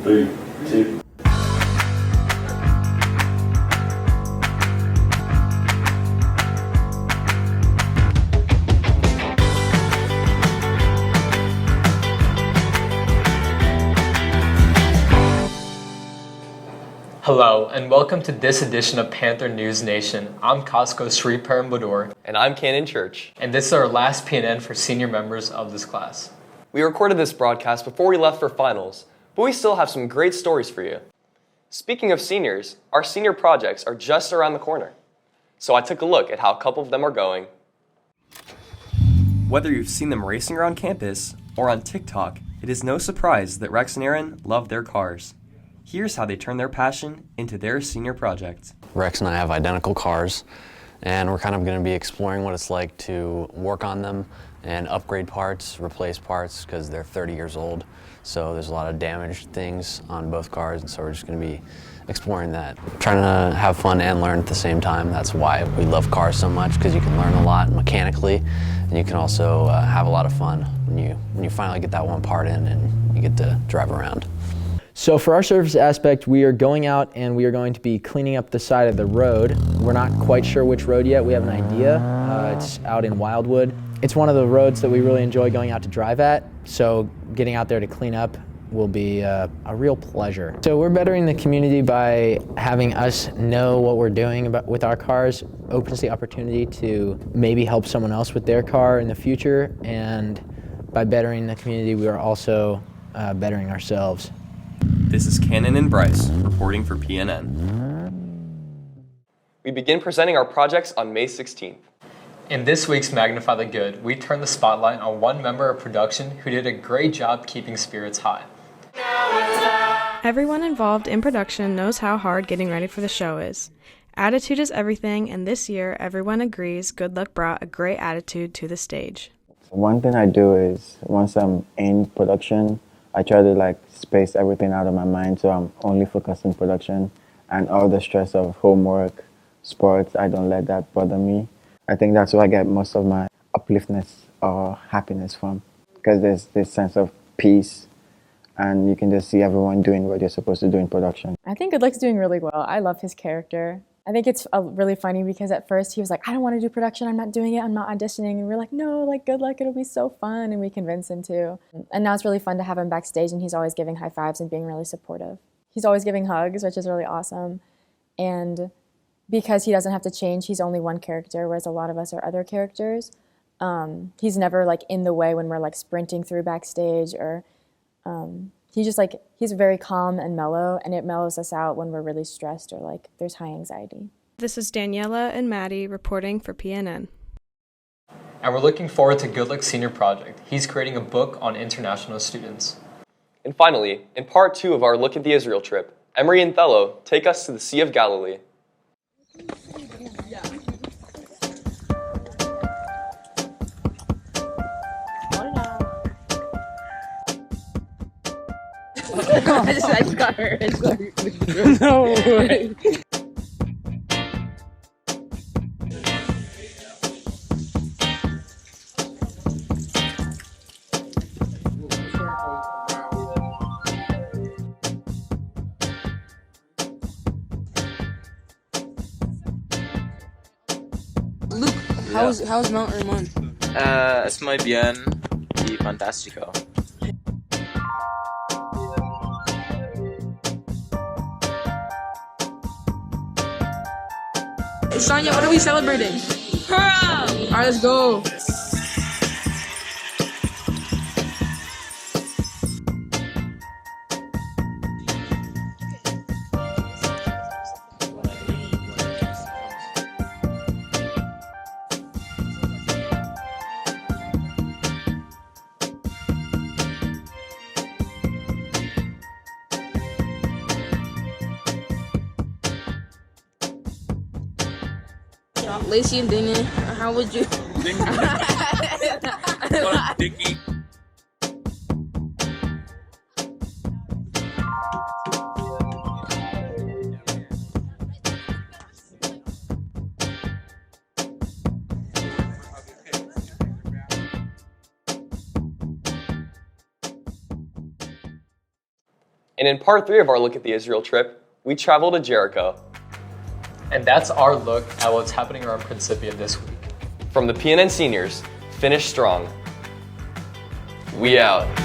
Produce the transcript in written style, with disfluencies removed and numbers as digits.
3, 2. Hello, and welcome to this edition of Panther News Nation. I'm Costco Sri Perambudor. And I'm Cannon Church. And this is our last PNN for senior members of this class. We recorded this broadcast before we left for finals, but we still have some great stories for you. Speaking of seniors, our senior projects are just around the corner. So I took a look at how a couple of them are going. Whether you've seen them racing around campus or on TikTok, it is no surprise that Rex and Aaron love their cars. Here's how they turn their passion into their senior project. Rex and I have identical cars, and we're kind of going to be exploring what it's like to work on them and upgrade parts, replace parts, because they're 30 years old. So there's a lot of damaged things on both cars, and so we're just going to be exploring that. Trying to have fun and learn at the same time. That's why we love cars so much, because you can learn a lot mechanically, and you can also have a lot of fun when you finally get that one part in and you get to drive around. So for our service aspect, we are going out and we are going to be cleaning up the side of the road. We're not quite sure which road yet. We have an idea. It's out in Wildwood. It's one of the roads that we really enjoy going out to drive at. So getting out there to clean up will be a real pleasure. So we're bettering the community by having us know what we're doing with our cars. Opens the opportunity to maybe help someone else with their car in the future. And by bettering the community, we are also bettering ourselves. This is Cannon and Bryce, reporting for PNN. We begin presenting our projects on May 16th. In this week's Magnify the Good, we turn the spotlight on one member of production who did a great job keeping spirits high. Everyone involved in production knows how hard getting ready for the show is. Attitude is everything, and this year everyone agrees Good Luck brought a great attitude to the stage. One thing I do is once I'm in production, I try to space everything out of my mind, so I'm only focused on production, and all the stress of homework, sports, I don't let that bother me. I think that's where I get most of my upliftness or happiness from, because there's this sense of peace, and you can just see everyone doing what you're supposed to do in production. I think Good Luck's doing really well. I love his character. I think it's really funny because at first he was like, I don't want to do production, I'm not doing it, I'm not auditioning. And we're like, no, Good Luck, it'll be so fun. And we convince him to. And now it's really fun to have him backstage, and he's always giving high fives and being really supportive. He's always giving hugs, which is really awesome. And because he doesn't have to change, he's only one character, whereas a lot of us are other characters. He's never in the way when we're sprinting through backstage, or he's very calm and mellow, and it mellows us out when we're really stressed or there's high anxiety. This is Daniela and Maddie reporting for PNN. And we're looking forward to Good Luck's senior project. He's creating a book on international students. And finally, in part 2 of our Look at the Israel trip, Emery and Thello take us to the Sea of Galilee. I just got hurt. No way. Luke, how's Mount Hermon? Es muy bien y fantástico. Sonia, what are we celebrating? Hurrah! Alright, let's go. Lacey and Dingy, how would you? Dicky. And in part 3 of our look at the Israel trip, we travel to Jericho. And that's our look at what's happening around Principia this week. From the PNN seniors, finish strong. We out.